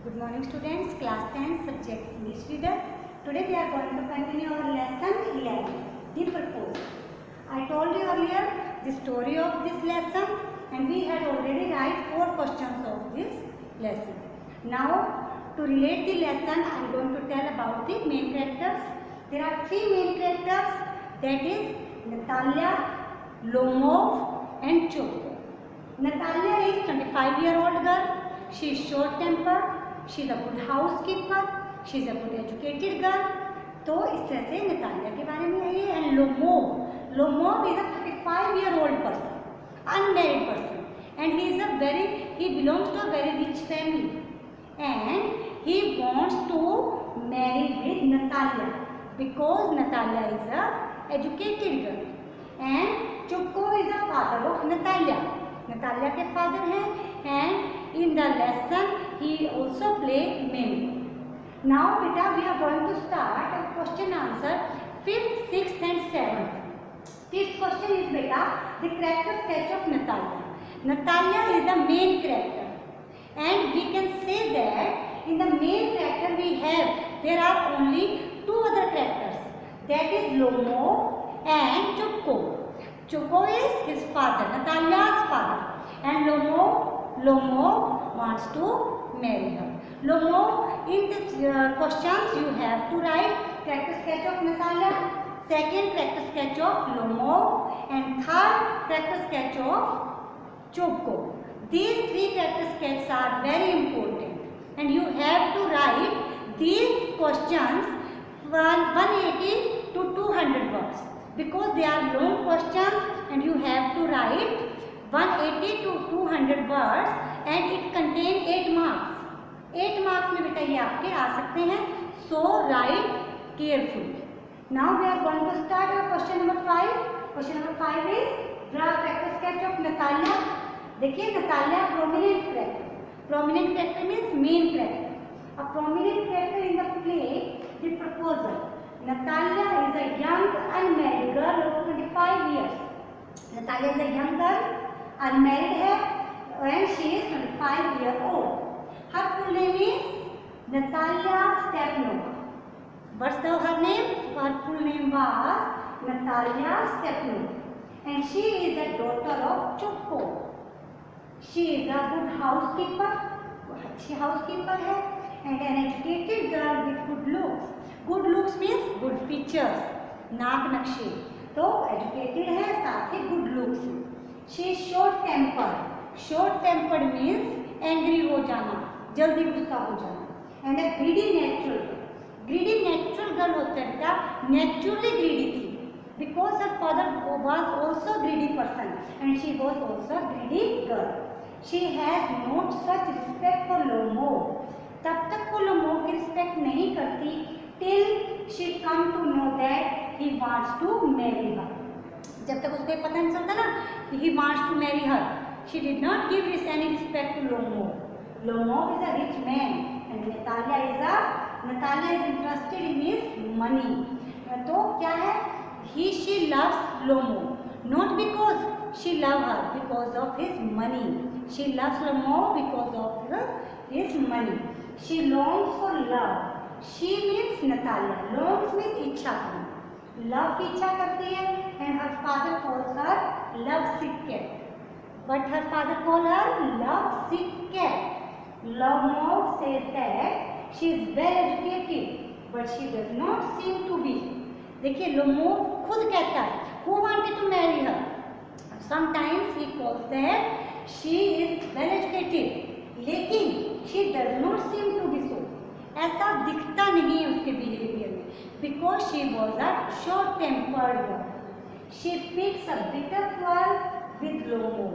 Good morning students, class 10 subject English reader. Today we are going to continue our lesson 11, the purpose. I told you earlier the story of this lesson and we had already write 4 questions of this lesson. Now to relate the lesson I am going to tell about the main characters. There are 3 main characters, that is Natalia, Lomov and Choco. Natalia is 25-year-old girl. She is short-tempered. She is a good housekeeper. She is a good educated girl. तो इस तरह से Natalia के बारे में है. And Lomov is a 35-year-old person, unmarried person, and he belongs to a very rich family, and he wants to marry with Natalia because Natalia is a educated girl, and Choco is a father of Natalia. Natalia के father हैं, and in the lesson he also play mimic. Now beta we are going to start a question answer 5th, 6th and 7th. 5th question is beta the character sketch of Natalia. Natalia is the main character, and we can say that in the main character there are only 2 other characters, that is Lomov and Choco. Choco is his father, Natalia's father, and Lomov wants to marry her. Lomov, in the questions you have to write character sketch of Natalia, second character sketch of Lomov, and third character sketch of Choco. These 3 character sketches are very important, and you have to write these questions 180 to 200 words because they are long questions, and you have to write 180 to 200 words, and it contain 8 marks. 8 marks में बेटा ये आपके आ सकते हैं. So write carefully. Now we are going to start our question number 5. Question number 5 is draw a character sketch of Natalia. देखिए Natalia prominent character. Prominent character means main character. A prominent character in the play, The Proposal. Natalia is a young unmarried girl of 25 years. Natalia is a young girl, unmarried है, and she is 25 years old. Her full name is Natalia Stepanova. What's her name? Her full name was Natalia Stepanova, and she is the daughter of Choco. She is a good housekeeper, अच्छी housekeeper है, and an educated girl with good looks. Good looks means good features, नाक नक्शे. तो educated है, साथ ही good looks. She is short tempered. Short tempered means angry हो जाना, जल्दी गुस्सा हो जाना. And a greedy natural girl. Greedy natural girl होता है बेटा, naturally greedy थी because her father was also greedy person and she was also a greedy girl. She has not such respect for Lomov. तब तक वो Lomov की respect नहीं करती till she come to know that he wants to marry her. जब तक उसको पता नहीं चलता ना कि he wants to marry her, she did not give any respect to Lomov. Lomov is a rich man and Natalia is interested in his money. तो क्या है? She loves Lomov not because she loves her, because of his money. She loves Lomov because of his money. She longs for love. She means Natalia. Longs means इच्छा करना. Love की इच्छा करती है, and her father calls her love sick cat. But her father calls her love sick cat. Lomov says that she is well educated, but she does not seem to be. देखिए Lomov खुद कहता है who wanted to marry her. Sometimes he calls that she is well educated, लेकिन she does not seem to be so. ऐसा दिखता नहीं है उसके बिहेवियर में, because she was a short tempered girl. She picks a bitter quarrel with Lomov.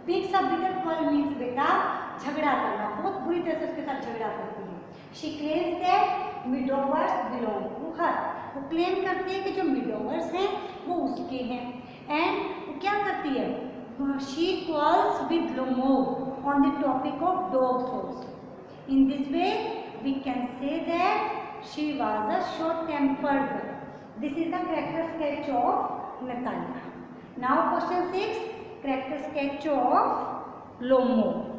Picks a bitter quarrel means बेटा झगड़ा करना, बहुत बुरी तरह से उसके साथ झगड़ा करती है. She claims that widowers belong to her. वो क्लेम करती है कि जो widowers हैं वो उसके हैं. And वो क्या करती है? She quarrels with Lomov on the topic of dogs also. In this way we can say that she was a short-tempered girl. This is the character sketch of Natalia. Now question 6, character sketch of Lomov.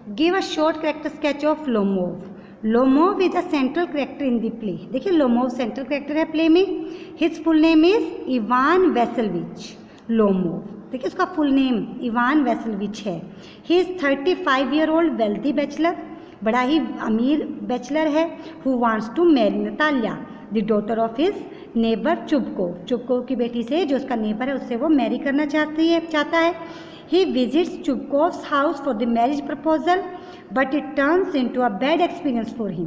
Give a short character sketch of Lomov. Lomov is a central character in the play. देखिए Lomov central character है play में। His full name is Ivan Vassilevitch Lomov. देखिए उसका full name Ivan Vassilevitch है। He is 35 year old wealthy bachelor, बड़ा ही अमीर bachelor है, who wants to marry Natalia the daughter of his neighbour Chubukov. Chubukov की बेटी से, जो उसका नेबर है, उससे वो मैरी करना चाहता है। He visits Chubukov's house for the marriage proposal but it turns into a bad experience for him.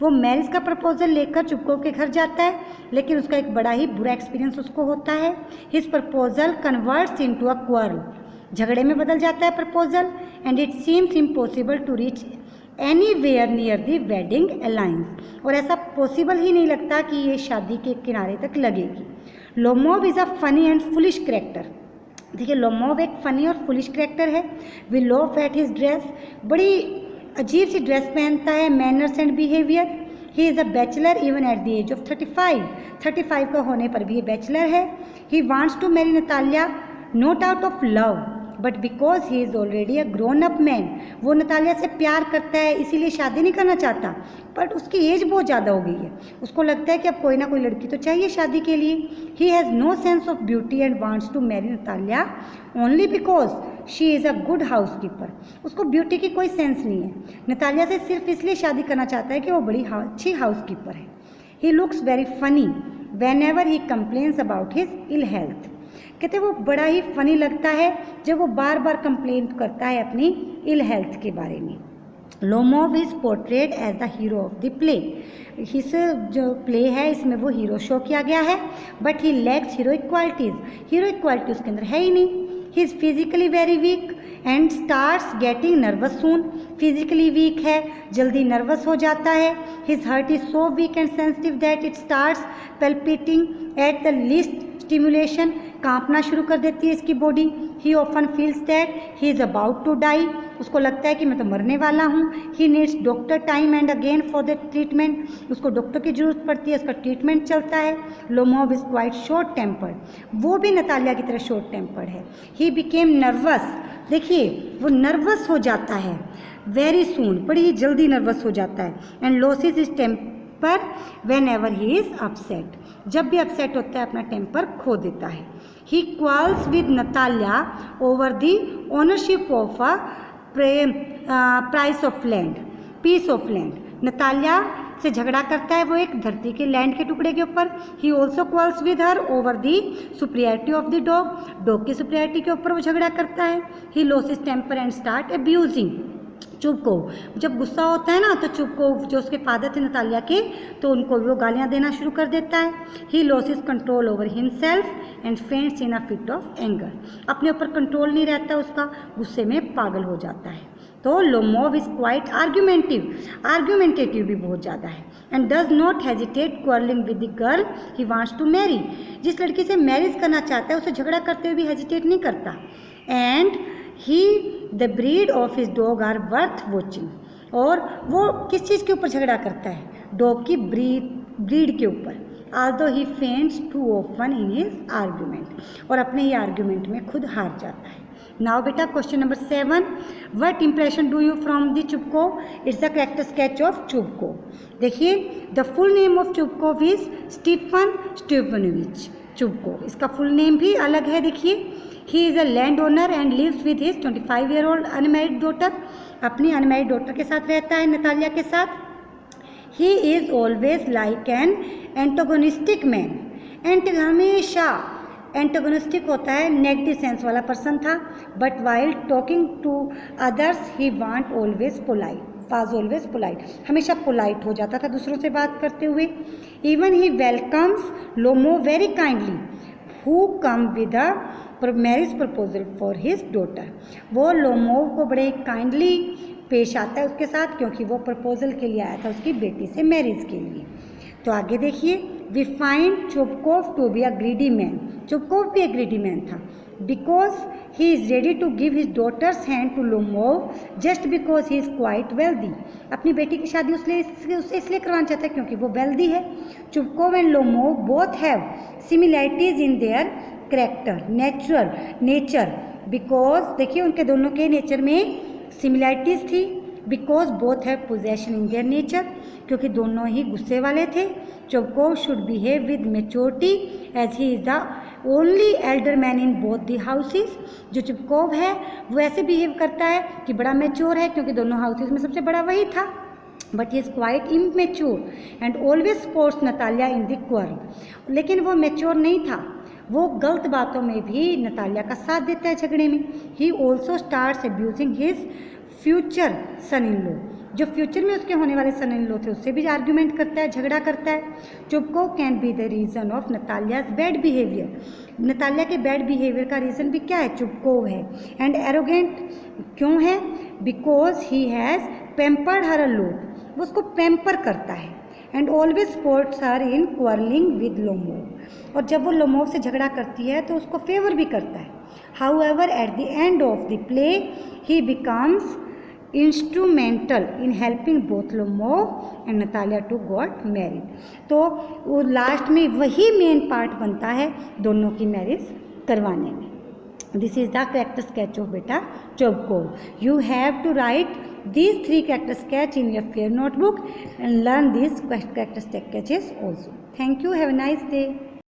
वो मैरिज का प्रपोजल लेकर चुबकोव के घर जाता है, लेकिन उसका एक बड़ा ही बुरा एक्सपीरियंस उसको होता है। His proposal converts into a quarrel. झगड़े में बदल जाता है proposal. And it seems impossible to reach anywhere near the wedding alliance. और ऐसा पॉसिबल ही नहीं लगता कि ये शादी के किनारे तक लगेगी। Lomov is a funny and foolish character. देखिए लोमोव एक फ़नी और फुलिश कैरेक्टर है। We love at his dress, बड़ी अजीब सी ड्रेस पहनता है। Manners and behaviour. He is a bachelor even at the age of 35 का होने पर भी ये बैचलर है। He wants to marry Natalia not out of love but because he is already a grown up man. वो Natalia से प्यार करता है, इसीलिए शादी नहीं करना चाहता, बट उसकी एज बहुत ज़्यादा हो गई है। उसको लगता है कि अब कोई ना कोई लड़की तो चाहिए शादी के लिए। He has no sense of beauty and wants to marry Natalia only because she is a good house keeper. उसको ब्यूटी की कोई सेंस नहीं है। नतालिया से सिर्फ इसलिए शादी करना चाहता है कि वो बड़ी अच्छी हाउस कीपर है। He looks very funny whenever he complains about his ill health. कहते वो बड़ा ही फनी लगता है जब वो बार बार कंप्लेन करता है अपनी इल हेल्थ के बारे में। Lomov is portrayed as the hero of the play. इस जो प्ले है इसमें वो हीरो शो किया गया है, but he lacks heroic qualities. Heroic quality उसके अंदर है ही नहीं। He is physically very weak and starts getting nervous soon. Physically weak है, जल्दी नर्वस हो जाता है। His heart is so weak and sensitive that it starts palpitating at the least stimulation. कांपना शुरू कर देती है इसकी body. He often feels that he is about to die. उसको लगता है कि मैं तो मरने वाला हूँ। He needs doctor time and again for the treatment. उसको डॉक्टर की जरूरत पड़ती है, उसका ट्रीटमेंट चलता है। Lomov is quite short tempered. वो भी नतालिया की तरह शॉर्ट टेम्पर्ड है। He became nervous. देखिए वो नर्वस हो जाता है वेरी सून, बड़ी ही जल्दी नर्वस हो जाता है। And loses his temper whenever he is upset. जब भी अपसेट होता है अपना टेम्पर खो देता है। He quarrels with Natalia over the ownership of a price of land, piece of land. Natalia से झगड़ा करता है वो एक धरती के लैंड के टुकड़े के ऊपर। He also quarrels with her over the superiority of the dog. Dog की सुप्रियरिटी के ऊपर वो झगड़ा करता है। He loses temper and start abusing Chubukov. जब गुस्सा होता है ना तो चुबकोव जो उसके फादर थे नतालिया के, तो उनको वो गालियाँ देना शुरू कर देता है। He loses control over himself and faints in a fit of anger. अपने ऊपर कंट्रोल नहीं रहता उसका, गुस्से में पागल हो जाता है। तो लोमोव इज क्वाइट आर्ग्यूमेंटेटिव भी बहुत ज़्यादा है। And does not hesitate quarrelling with the girl he wants to marry. जिस लड़की से मैरिज करना चाहता है उसे झगड़ा करते हुए भी हेजिटेट नहीं करता। And he the breed of his dog are worth watching. और वो किस चीज़ के ऊपर झगड़ा करता है? डॉग की ब्रीड के ऊपर। although he faints too often in his argument, और अपने ही आर्ग्यूमेंट में खुद हार जाता है। नाउ बेटा question number 7, what impression do you from the Chubukov? It's the character sketch of Chubukov. देखिए the full name of Chubukov is Stepan Stepanovich Chubukov. इसका फुल नेम भी अलग है। देखिए he is a land owner and lives with his 25-year-old unmarried daughter. अपनी unmarried daughter के साथ रहता है, नतालिया के साथ। He is always like an antagonistic man. हमेशा एंटागोनिस्टिक होता है, नेगेटिव सेंस वाला पर्सन था। But while talking to others he want always polite, हमेशा पोलाइट हो जाता था दूसरों से बात करते हुए। Even he welcomes Lomov very kindly who come with a marriage proposal for his daughter. वो लोमोव को बड़े काइंडली पेश आता है उसके साथ, क्योंकि वो प्रपोजल के लिए आया था उसकी बेटी से मैरिज के लिए। तो आगे देखिए, we find Chubkov to be a greedy man. Chubkov भी एक ग्रीडी मैन था। Because he is ready to give his daughter's hand to Lomov just because he is quite wealthy. अपनी बेटी की शादी उससे इसलिए करवाना चाहता है क्योंकि वो वेल्दी है। Chubukov and Lomov both have similarities in their character nature. Because देखिए उनके दोनों के नेचर में सिमिलैरिटीज़ थी, because both have possession in their nature, क्योंकि दोनों ही गुस्से वाले थे। Chubukov should behave with maturity as he is the only elder man in both the houses. जो चोबकोव है वो ऐसे बिहेव करता है कि बड़ा मेच्योर है, क्योंकि दोनों हाउसेस में सबसे बड़ा वही था, but he is quite immature and always supports Natalia in the quarrel. लेकिन वो मेच्योर नहीं था, वो गलत बातों में भी नतालिया का साथ देता है झगड़े में। He also starts abusing his future son in law, जो फ्यूचर में उसके होने वाले सन इन लॉ थे उससे भी आर्ग्यूमेंट करता है, झगड़ा करता है। Chubukov can be the reason of Natalia's bad behaviour. Natalia के बैड बिहेवियर का रीज़न भी क्या है? चोबकोव है। एंड एरोगेंट क्यों है? Because he has pampered her a lot, वो उसको पैम्पर करता है। And always supports her in quarreling with Lomov, और जब वो लोमोव से झगड़ा करती है तो उसको फेवर भी करता है। However at the end of the play he becomes instrumental in helping both Lomov and Natalia to got married. तो वो लास्ट में वही मेन पार्ट बनता है दोनों की मैरिज करवाने में। This is the character sketch of बेटा Chubukov. You have to write these 3 character sketch in your fair notebook and learn these character sketches also. Thank you. Have a nice day.